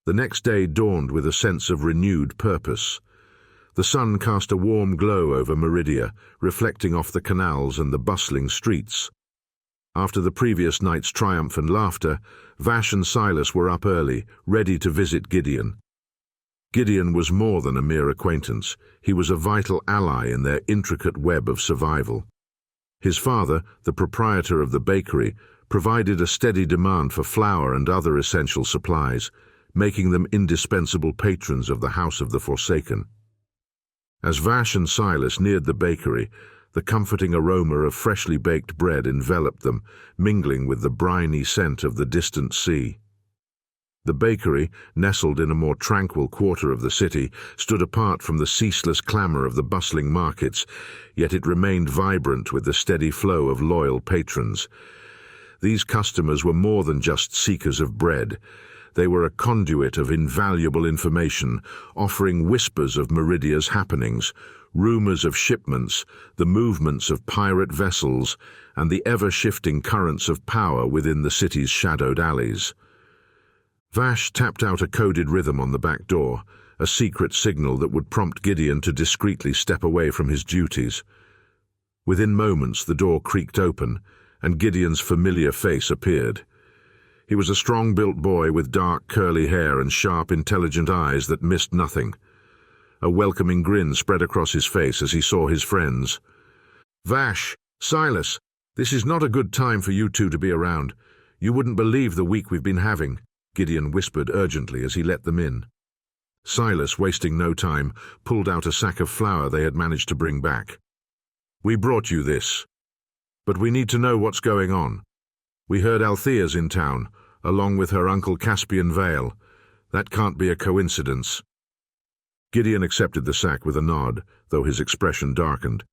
The next day dawned with a sense of renewed purpose. The sun cast a warm glow over Meridia, reflecting off the canals and the bustling streets. After the previous night's triumph and laughter, Vash and Silas were up early, ready to visit Gideon. Gideon was more than a mere acquaintance. He was a vital ally in their intricate web of survival. His father, the proprietor of the bakery, provided a steady demand for flour and other essential supplies, making them indispensable patrons of the House of the Forsaken. As Vash and Silas neared the bakery, the comforting aroma of freshly baked bread enveloped them, mingling with the briny scent of the distant sea. The bakery, nestled in a more tranquil quarter of the city, stood apart from the ceaseless clamor of the bustling markets, yet it remained vibrant with the steady flow of loyal patrons. These customers were more than just seekers of bread. They were a conduit of invaluable information, offering whispers of Meridia's happenings, rumors of shipments, the movements of pirate vessels, and the ever-shifting currents of power within the city's shadowed alleys. Vash tapped out a coded rhythm on the back door, a secret signal that would prompt Gideon to discreetly step away from his duties. Within moments, the door creaked open, and Gideon's familiar face appeared. He was a strong-built boy with dark, curly hair and sharp, intelligent eyes that missed nothing. A welcoming grin spread across his face as he saw his friends. "Vash, Silas, this is not a good time for you two to be around. You wouldn't believe the week we've been having," Gideon whispered urgently as he let them in. Silas, wasting no time, pulled out a sack of flour they had managed to bring back. "We brought you this. But we need to know what's going on. We heard Althea's in town, along with her uncle Caspian Vale. That can't be a coincidence." Gideon accepted the sack with a nod, though his expression darkened.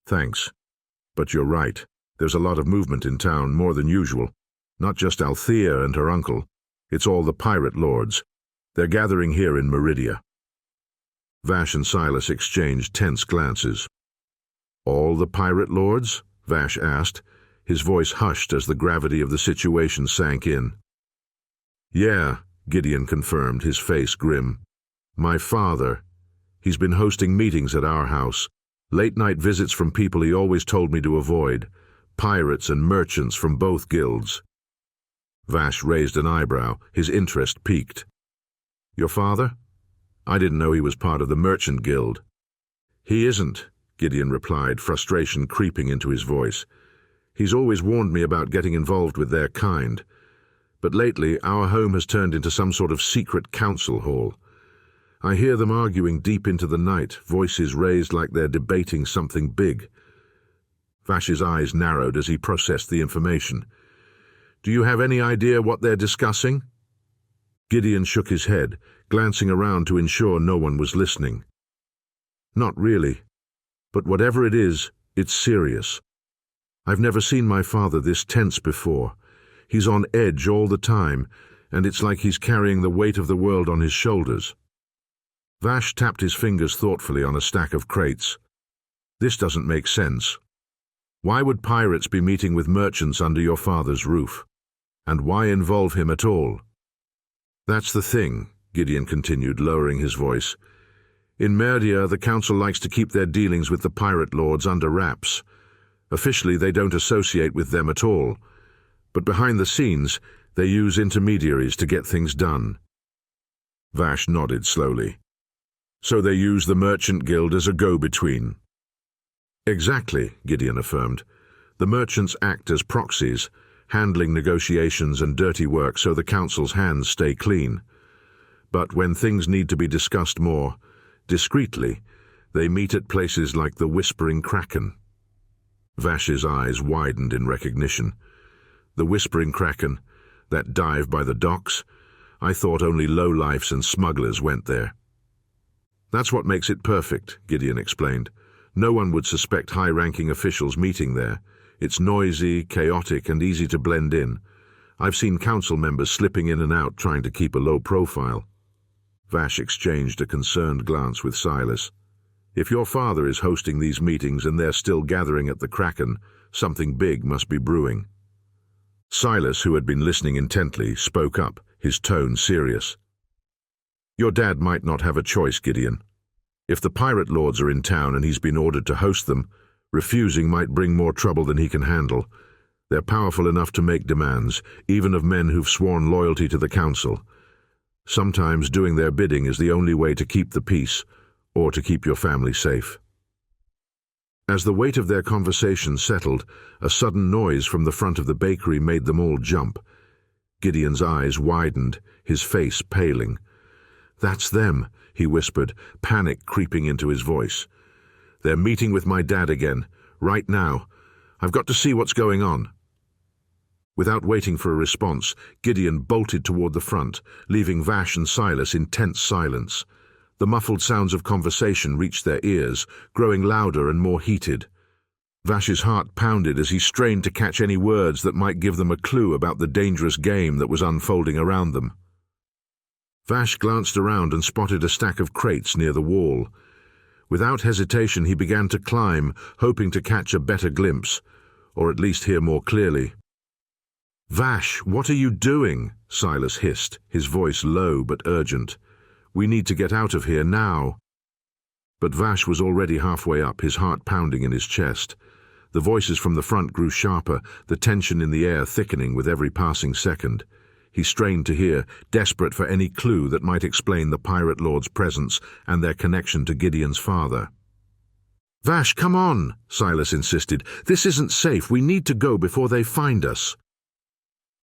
"Thanks. But you're right. There's a lot of movement in town, more than usual. Not just Althea and her uncle. It's all the pirate lords. They're gathering here in Meridia." Vash and Silas exchanged tense glances. "All the pirate lords?" Vash asked, his voice hushed as the gravity of the situation sank in. "Yeah," Gideon confirmed, his face grim. "My father. He's been hosting meetings at our house. Late-night visits from people he always told me to avoid. Pirates and merchants from both guilds." Vash raised an eyebrow, his interest piqued. "Your father? I didn't know he was part of the merchant guild." "He isn't," Gideon replied, frustration creeping into his voice. "He's always warned me about getting involved with their kind. But lately, our home has turned into some sort of secret council hall. I hear them arguing deep into the night, voices raised like they're debating something big." Vash's eyes narrowed as he processed the information. "Do you have any idea what they're discussing?" Gideon shook his head, glancing around to ensure no one was listening. "Not really. But whatever it is, it's serious. I've never seen my father this tense before. He's on edge all the time, and it's like he's carrying the weight of the world on his shoulders." Vash tapped his fingers thoughtfully on a stack of crates. "This doesn't make sense. Why would pirates be meeting with merchants under your father's roof? And why involve him at all?" "That's the thing," Gideon continued, lowering his voice. "In Meridia, the council likes to keep their dealings with the pirate lords under wraps. Officially, they don't associate with them at all. But behind the scenes, they use intermediaries to get things done." Vash nodded slowly. "So they use the merchant guild as a go-between?" "Exactly," Gideon affirmed. "The merchants act as proxies, handling negotiations and dirty work so the council's hands stay clean. But when things need to be discussed more discreetly, they meet at places like the Whispering Kraken." Vash's eyes widened in recognition. "The Whispering Kraken? That dive by the docks? I thought only lowlifes and smugglers went there." "That's what makes it perfect," Gideon explained. "No one would suspect high-ranking officials meeting there. It's noisy, chaotic, and easy to blend in. I've seen council members slipping in and out trying to keep a low profile." Vash exchanged a concerned glance with Silas. "If your father is hosting these meetings and they're still gathering at the Kraken, something big must be brewing." Silas, who had been listening intently, spoke up, his tone serious. Your dad might not have a choice, Gideon. If the pirate lords are in town and he's been ordered to host them, refusing might bring more trouble than he can handle. They're powerful enough to make demands, even of men who've sworn loyalty to the council. Sometimes doing their bidding is the only way to keep the peace, or to keep your family safe. As the weight of their conversation settled, a sudden noise from the front of the bakery made them all jump. Gideon's eyes widened, his face paling. "That's them," he whispered, panic creeping into his voice. "They're meeting with my dad again, right now. I've got to see what's going on." Without waiting for a response, Gideon bolted toward the front, leaving Vash and Silas in tense silence. The muffled sounds of conversation reached their ears, growing louder and more heated. Vash's heart pounded as he strained to catch any words that might give them a clue about the dangerous game that was unfolding around them. Vash glanced around and spotted a stack of crates near the wall. Without hesitation, he began to climb, hoping to catch a better glimpse, or at least hear more clearly. "Vash, what are you doing?" Silas hissed, his voice low but urgent. "We need to get out of here now." But Vash was already halfway up, his heart pounding in his chest. The voices from the front grew sharper, the tension in the air thickening with every passing second. He strained to hear, desperate for any clue that might explain the pirate lord's presence and their connection to Gideon's father. "Vash, come on," Silas insisted. "This isn't safe. We need to go before they find us."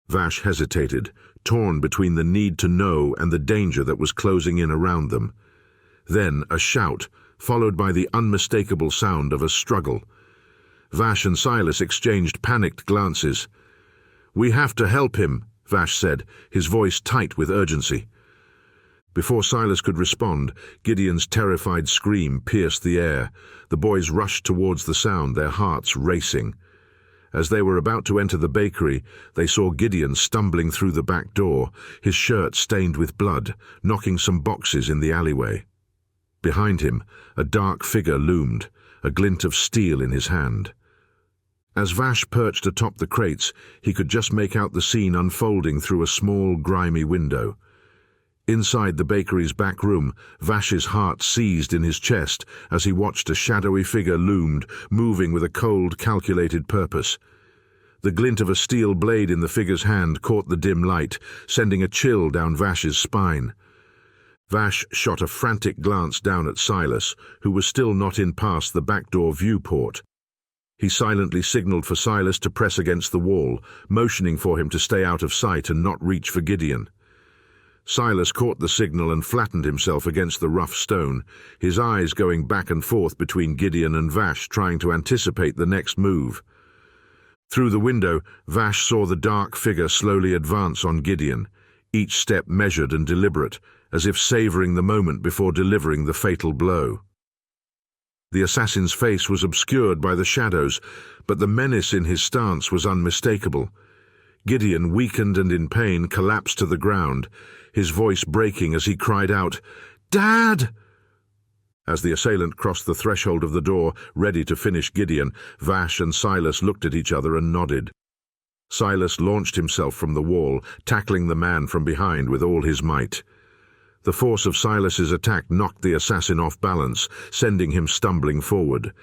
Vash hesitated, torn between the need to know and the danger that was closing in around them. Then a shout, followed by the unmistakable sound of a struggle. Vash and Silas exchanged panicked glances. "We have to help him," Vash said, his voice tight with urgency. Before Silas could respond, Gideon's terrified scream pierced the air. The boys rushed towards the sound, their hearts racing. As they were about to enter the bakery, they saw Gideon stumbling through the back door, his shirt stained with blood, knocking some boxes in the alleyway. Behind him, a dark figure loomed, a glint of steel in his hand. As Vash perched atop the crates, he could just make out the scene unfolding through a small, grimy window. Inside the bakery's back room, Vash's heart seized in his chest as he watched a shadowy figure loomed, moving with a cold, calculated purpose. The glint of a steel blade in the figure's hand caught the dim light, sending a chill down Vash's spine. Vash shot a frantic glance down at Silas, who was still not in past the back door viewport. He silently signaled for Silas to press against the wall, motioning for him to stay out of sight and not reach for Gideon. Silas caught the signal and flattened himself against the rough stone, his eyes going back and forth between Gideon and Vash, trying to anticipate the next move. Through the window, Vash saw the dark figure slowly advance on Gideon, each step measured and deliberate, as if savoring the moment before delivering the fatal blow. The assassin's face was obscured by the shadows, but the menace in his stance was unmistakable. Gideon, weakened and in pain, collapsed to the ground, his voice breaking as he cried out, "Dad!" As the assailant crossed the threshold of the door, ready to finish Gideon, Vash and Silas looked at each other and nodded. Silas launched himself from the wall, tackling the man from behind with all his might. The force of Silas's attack knocked the assassin off balance, sending him stumbling forward.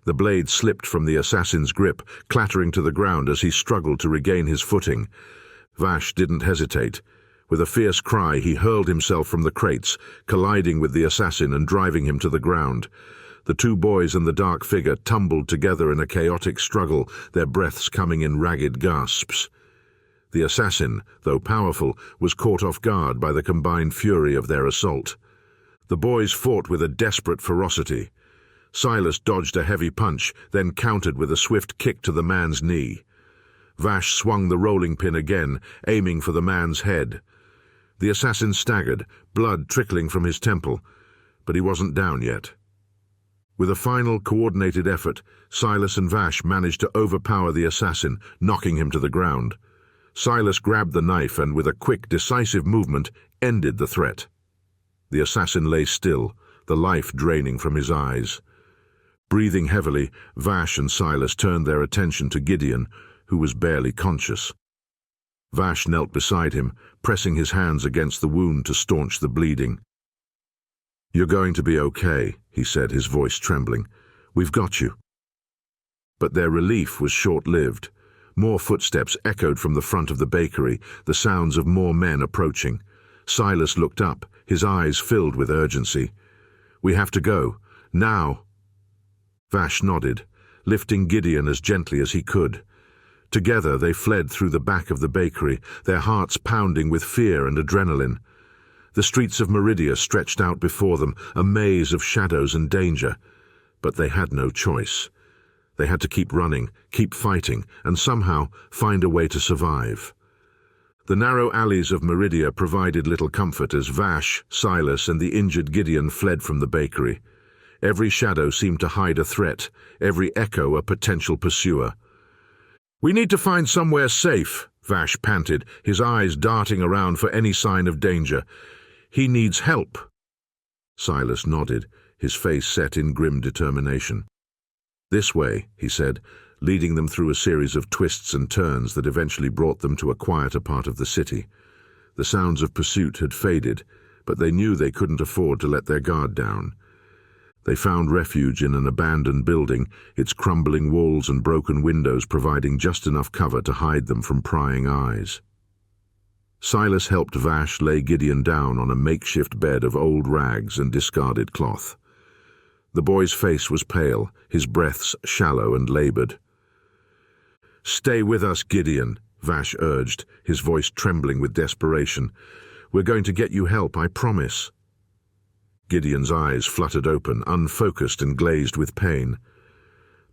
The blade slipped from the assassin's grip, clattering to the ground as he struggled to regain his footing. Vash didn't hesitate. With a fierce cry, he hurled himself from the crates, colliding with the assassin and driving him to the ground. The two boys and the dark figure tumbled together in a chaotic struggle, their breaths coming in ragged gasps. The assassin, though powerful, was caught off guard by the combined fury of their assault. The boys fought with a desperate ferocity. Silas dodged a heavy punch, then countered with a swift kick to the man's knee. Vash swung the rolling pin again, aiming for the man's head. The assassin staggered, blood trickling from his temple, but he wasn't down yet. With a final coordinated effort, Silas and Vash managed to overpower the assassin, knocking him to the ground. Silas grabbed the knife and, with a quick, decisive movement, ended the threat. The assassin lay still, the life draining from his eyes. Breathing heavily, Vash and Silas turned their attention to Gideon, who was barely conscious. Vash knelt beside him, pressing his hands against the wound to staunch the bleeding. "You're going to be okay," he said, his voice trembling. "We've got you." But their relief was short-lived. More footsteps echoed from the front of the bakery, the sounds of more men approaching. Silas looked up, his eyes filled with urgency. "We have to go. Now." Vash nodded, lifting Gideon as gently as he could. Together they fled through the back of the bakery, their hearts pounding with fear and adrenaline. The streets of Meridia stretched out before them, a maze of shadows and danger. But they had no choice. They had to keep running, keep fighting, and somehow find a way to survive. The narrow alleys of Meridia provided little comfort as Vash, Silas, and the injured Gideon fled from the bakery. Every shadow seemed to hide a threat, every echo a potential pursuer. "We need to find somewhere safe," Vash panted, his eyes darting around for any sign of danger. "He needs help." Silas nodded, his face set in grim determination. "This way," he said, leading them through a series of twists and turns that eventually brought them to a quieter part of the city. The sounds of pursuit had faded, but they knew they couldn't afford to let their guard down. They found refuge in an abandoned building, its crumbling walls and broken windows providing just enough cover to hide them from prying eyes. Silas helped Vash lay Gideon down on a makeshift bed of old rags and discarded cloth. The boy's face was pale, his breaths shallow and labored. "Stay with us, Gideon," Vash urged, his voice trembling with desperation. "We're going to get you help, I promise." Gideon's eyes fluttered open, unfocused and glazed with pain.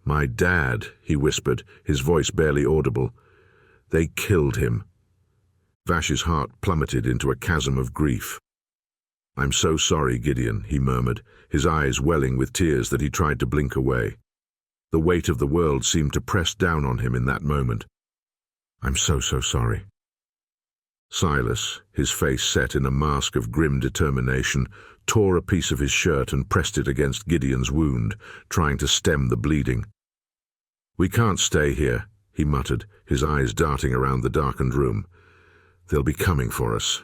"My dad," he whispered, his voice barely audible. "They killed him." Vash's heart plummeted into a chasm of grief. "I'm so sorry, Gideon," he murmured, his eyes welling with tears that he tried to blink away. The weight of the world seemed to press down on him in that moment. "I'm so sorry." Silas, his face set in a mask of grim determination, tore a piece of his shirt and pressed it against Gideon's wound, trying to stem the bleeding. "We can't stay here," he muttered, his eyes darting around the darkened room. "They'll be coming for us."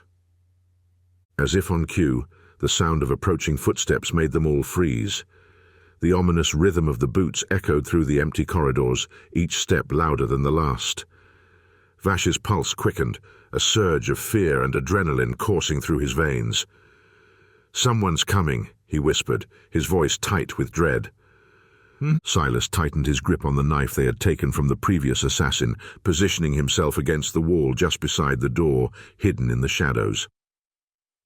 As if on cue, the sound of approaching footsteps made them all freeze. The ominous rhythm of the boots echoed through the empty corridors, each step louder than the last. Vash's pulse quickened, a surge of fear and adrenaline coursing through his veins. "Someone's coming," he whispered, his voice tight with dread. Silas tightened his grip on the knife they had taken from the previous assassin, positioning himself against the wall just beside the door, hidden in the shadows.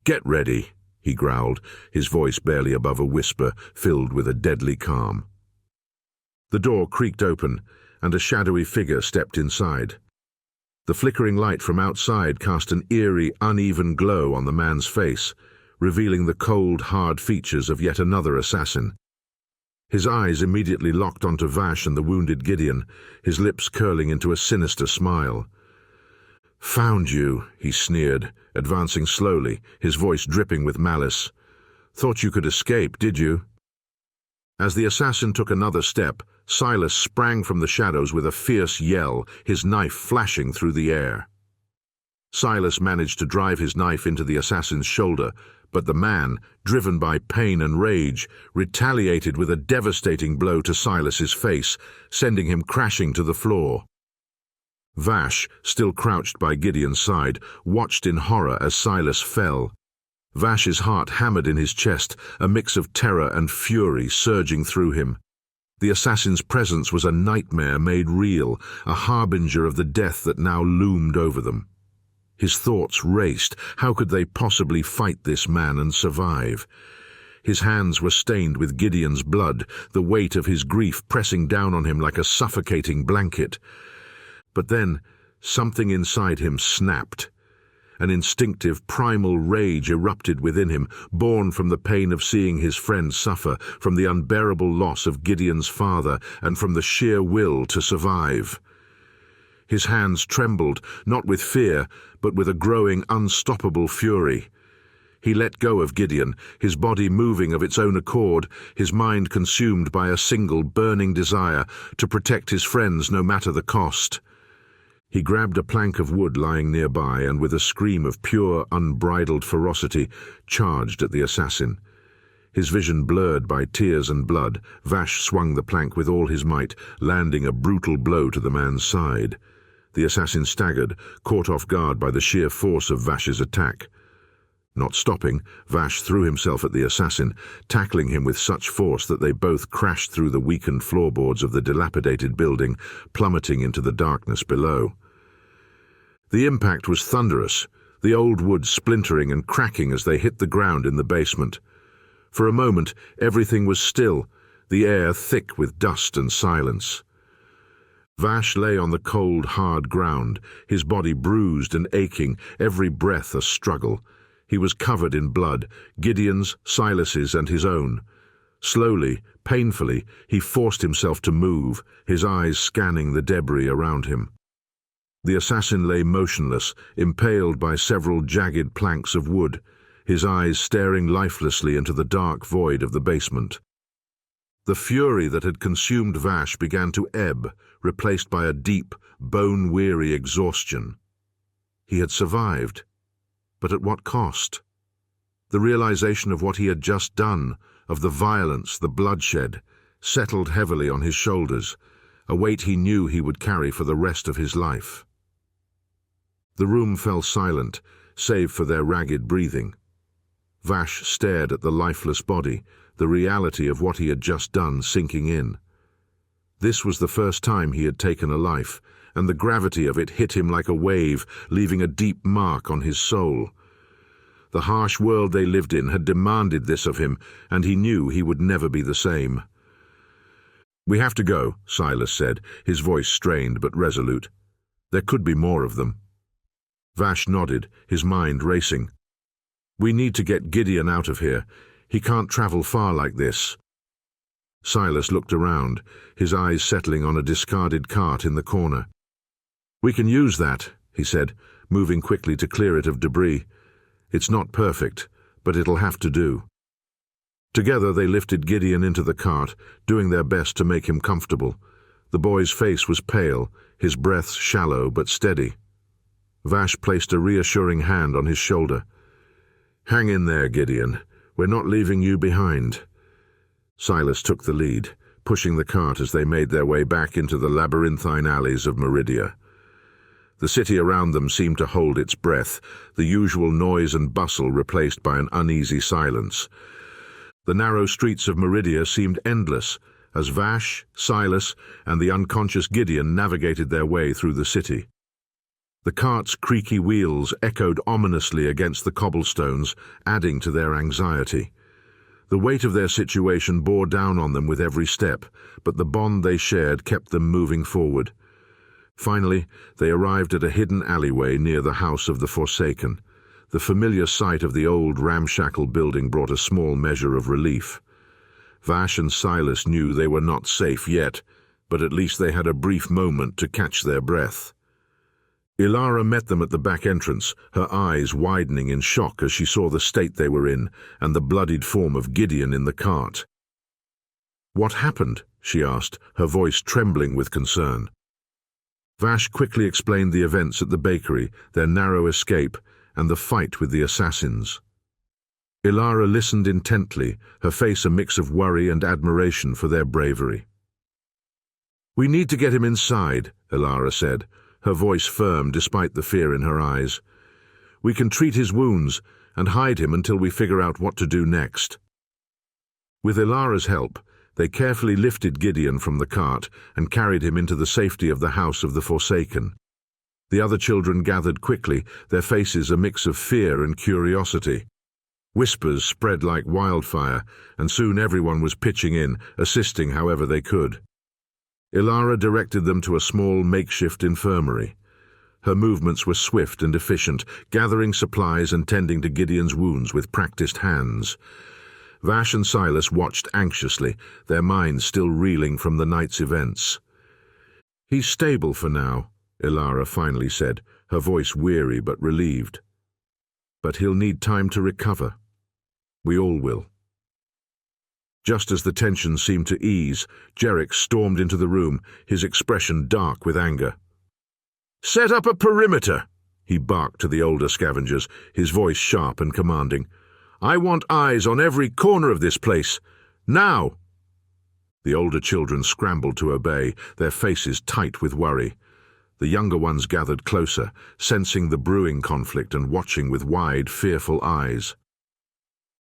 "Get ready," he growled, his voice barely above a whisper, filled with a deadly calm. The door creaked open, and a shadowy figure stepped inside. The flickering light from outside cast an eerie, uneven glow on the man's face, revealing the cold, hard features of yet another assassin. His eyes immediately locked onto Vash and the wounded Gideon, his lips curling into a sinister smile. "Found you," he sneered, advancing slowly, his voice dripping with malice. "Thought you could escape, did you?" As the assassin took another step, Silas sprang from the shadows with a fierce yell, his knife flashing through the air. Silas managed to drive his knife into the assassin's shoulder, but the man, driven by pain and rage, retaliated with a devastating blow to Silas's face, sending him crashing to the floor. Vash, still crouched by Gideon's side, watched in horror as Silas fell. Vash's heart hammered in his chest, a mix of terror and fury surging through him. The assassin's presence was a nightmare made real, a harbinger of the death that now loomed over them. His thoughts raced. How could they possibly fight this man and survive? His hands were stained with Gideon's blood, the weight of his grief pressing down on him like a suffocating blanket. But then, something inside him snapped. An instinctive, primal rage erupted within him, born from the pain of seeing his friend suffer, from the unbearable loss of Gideon's father, and from the sheer will to survive. His hands trembled, not with fear, but with a growing, unstoppable fury. He let go of Gideon, his body moving of its own accord, his mind consumed by a single burning desire to protect his friends no matter the cost. He grabbed a plank of wood lying nearby and, with a scream of pure, unbridled ferocity, charged at the assassin. His vision blurred by tears and blood, Vash swung the plank with all his might, landing a brutal blow to the man's side. The assassin staggered, caught off guard by the sheer force of Vash's attack. Not stopping, Vash threw himself at the assassin, tackling him with such force that they both crashed through the weakened floorboards of the dilapidated building, plummeting into the darkness below. The impact was thunderous, the old wood splintering and cracking as they hit the ground in the basement. For a moment, everything was still, the air thick with dust and silence. Vash lay on the cold, hard ground, his body bruised and aching, every breath a struggle. He was covered in blood, Gideon's, Silas's, and his own. Slowly, painfully, he forced himself to move, his eyes scanning the debris around him. The assassin lay motionless, impaled by several jagged planks of wood, his eyes staring lifelessly into the dark void of the basement. The fury that had consumed Vash began to ebb, replaced by a deep, bone-weary exhaustion. He had survived, but at what cost? The realization of what he had just done, of the violence, the bloodshed, settled heavily on his shoulders, a weight he knew he would carry for the rest of his life. The room fell silent, save for their ragged breathing. Vash stared at the lifeless body, the reality of what he had just done sinking in. This was the first time he had taken a life, and the gravity of it hit him like a wave, leaving a deep mark on his soul. The harsh world they lived in had demanded this of him, and he knew he would never be the same. "We have to go," Silas said, his voice strained but resolute. "There could be more of them." Vash nodded, his mind racing. "We need to get Gideon out of here. He can't travel far like this." Silas looked around, his eyes settling on a discarded cart in the corner. "We can use that," he said, moving quickly to clear it of debris. "It's not perfect, but it'll have to do." Together they lifted Gideon into the cart, doing their best to make him comfortable. The boy's face was pale, his breath shallow but steady. Vash placed a reassuring hand on his shoulder. "Hang in there, Gideon. We're not leaving you behind." Silas took the lead, pushing the cart as they made their way back into the labyrinthine alleys of Meridia. The city around them seemed to hold its breath, the usual noise and bustle replaced by an uneasy silence. The narrow streets of Meridia seemed endless, as Vash, Silas, and the unconscious Gideon navigated their way through the city. The cart's creaky wheels echoed ominously against the cobblestones, adding to their anxiety. The weight of their situation bore down on them with every step, but the bond they shared kept them moving forward. Finally, they arrived at a hidden alleyway near the House of the Forsaken. The familiar sight of the old ramshackle building brought a small measure of relief. Vash and Silas knew they were not safe yet, but at least they had a brief moment to catch their breath. Ilara met them at the back entrance, her eyes widening in shock as she saw the state they were in and the bloodied form of Gideon in the cart. "What happened?" she asked, her voice trembling with concern. Vash quickly explained the events at the bakery, their narrow escape, and the fight with the assassins. Ilara listened intently, her face a mix of worry and admiration for their bravery. "We need to get him inside," Ilara said, her voice firm despite the fear in her eyes. "We can treat his wounds and hide him until we figure out what to do next." With Ilara's help, they carefully lifted Gideon from the cart and carried him into the safety of the House of the Forsaken. The other children gathered quickly, their faces a mix of fear and curiosity. Whispers spread like wildfire, and soon everyone was pitching in, assisting however they could. Ilara directed them to a small makeshift infirmary. Her movements were swift and efficient, gathering supplies and tending to Gideon's wounds with practiced hands. Vash and Silas watched anxiously, their minds still reeling from the night's events. "He's stable for now," Ilara finally said, her voice weary but relieved. "But he'll need time to recover. We all will." Just as the tension seemed to ease, Jerick stormed into the room, his expression dark with anger. "Set up a perimeter," he barked to the older scavengers, his voice sharp and commanding. "I want eyes on every corner of this place. Now!" The older children scrambled to obey, their faces tight with worry. The younger ones gathered closer, sensing the brewing conflict and watching with wide, fearful eyes.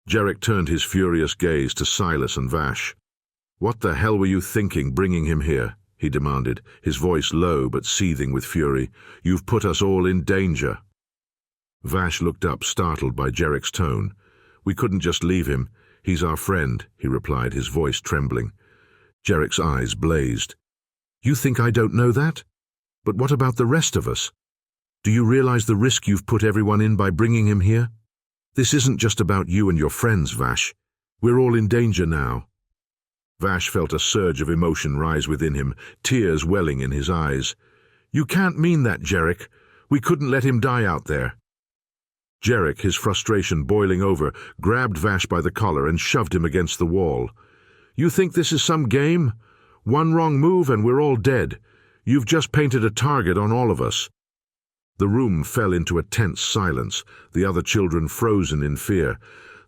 Jarek turned his furious gaze to Silas and Vash. "What the hell were you thinking bringing him here?" he demanded, his voice low but seething with fury. "You've put us all in danger." Vash looked up, startled by Jarek's tone. "We couldn't just leave him. He's our friend," he replied, his voice trembling. Jarek's eyes blazed. "You think I don't know that? But what about the rest of us? Do you realize the risk you've put everyone in by bringing him here? This isn't just about you and your friends, Vash. We're all in danger now." Vash felt a surge of emotion rise within him, tears welling in his eyes. "You can't mean that, Jarek. We couldn't let him die out there." Jarek, his frustration boiling over, grabbed Vash by the collar and shoved him against the wall. "You think this is some game? One wrong move and we're all dead. You've just painted a target on all of us." The room fell into a tense silence, the other children frozen in fear.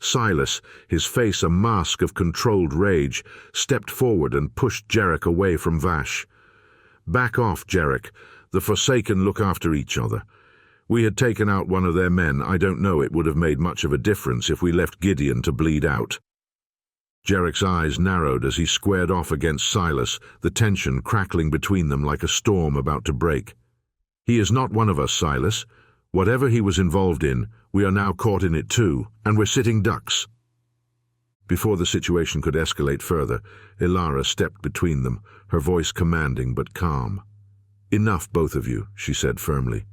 Silas, his face a mask of controlled rage, stepped forward and pushed Jarek away from Vash. "Back off, Jarek. The Forsaken look after each other. We had taken out one of their men. I don't know it would have made much of a difference if we left Gideon to bleed out." Jarek's eyes narrowed as he squared off against Silas, the tension crackling between them like a storm about to break. "He is not one of us, Silas. Whatever he was involved in, we are now caught in it too, and we're sitting ducks." Before the situation could escalate further, Ilara stepped between them, her voice commanding but calm. "Enough, both of you," she said firmly.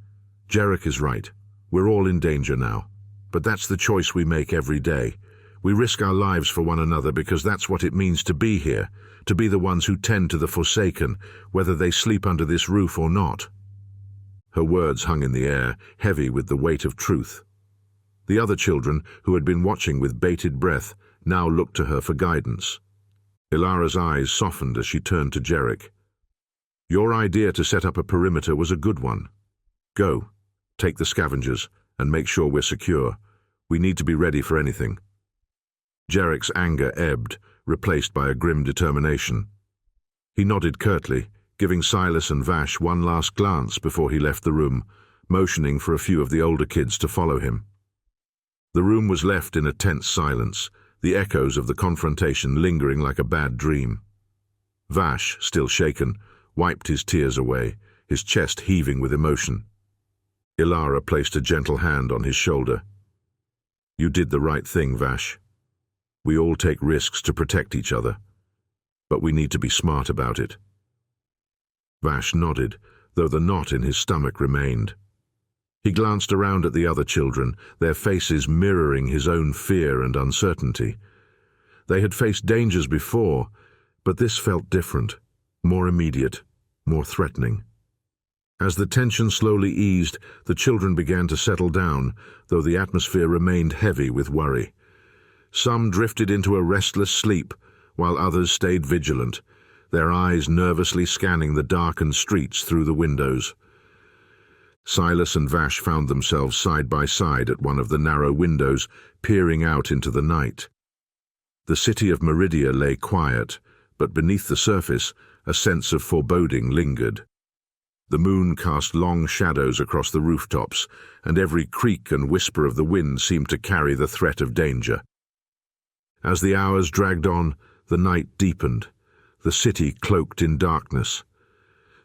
"Jarek is right. We're all in danger now. But that's the choice we make every day. We risk our lives for one another because that's what it means to be here, to be the ones who tend to the Forsaken, whether they sleep under this roof or not." Her words hung in the air, heavy with the weight of truth. The other children, who had been watching with bated breath, now looked to her for guidance. Ilara's eyes softened as she turned to Jarek. "Your idea to set up a perimeter was a good one. Go, take the scavengers, and make sure we're secure. We need to be ready for anything." Jarek's anger ebbed, replaced by a grim determination. He nodded curtly, giving Silas and Vash one last glance before he left the room, motioning for a few of the older kids to follow him. The room was left in a tense silence, the echoes of the confrontation lingering like a bad dream. Vash, still shaken, wiped his tears away, his chest heaving with emotion. Ilara placed a gentle hand on his shoulder. "You did the right thing, Vash. We all take risks to protect each other, but we need to be smart about it." Vash nodded, though the knot in his stomach remained. He glanced around at the other children, their faces mirroring his own fear and uncertainty. They had faced dangers before, but this felt different, more immediate, more threatening. As the tension slowly eased, the children began to settle down, though the atmosphere remained heavy with worry. Some drifted into a restless sleep, while others stayed vigilant, their eyes nervously scanning the darkened streets through the windows. Silas and Vash found themselves side by side at one of the narrow windows, peering out into the night. The city of Meridia lay quiet, but beneath the surface, a sense of foreboding lingered. The moon cast long shadows across the rooftops, and every creak and whisper of the wind seemed to carry the threat of danger. As the hours dragged on, the night deepened, the city cloaked in darkness.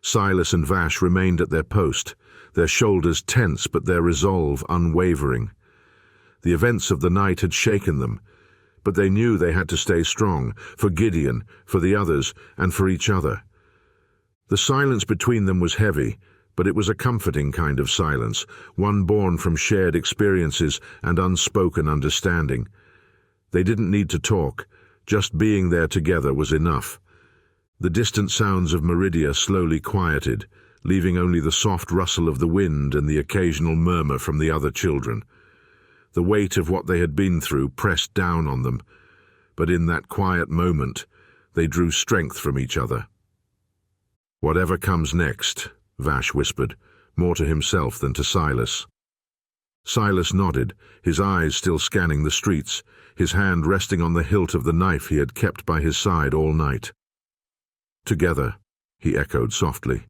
Silas and Vash remained at their post, their shoulders tense but their resolve unwavering. The events of the night had shaken them, but they knew they had to stay strong, for Gideon, for the others, and for each other. The silence between them was heavy, but it was a comforting kind of silence, one born from shared experiences and unspoken understanding. They didn't need to talk, just being there together was enough. The distant sounds of Meridia slowly quieted, leaving only the soft rustle of the wind and the occasional murmur from the other children. The weight of what they had been through pressed down on them, but in that quiet moment, they drew strength from each other. "Whatever comes next," Vash whispered, more to himself than to Silas. Silas nodded, his eyes still scanning the streets, his hand resting on the hilt of the knife he had kept by his side all night. "Together," he echoed softly.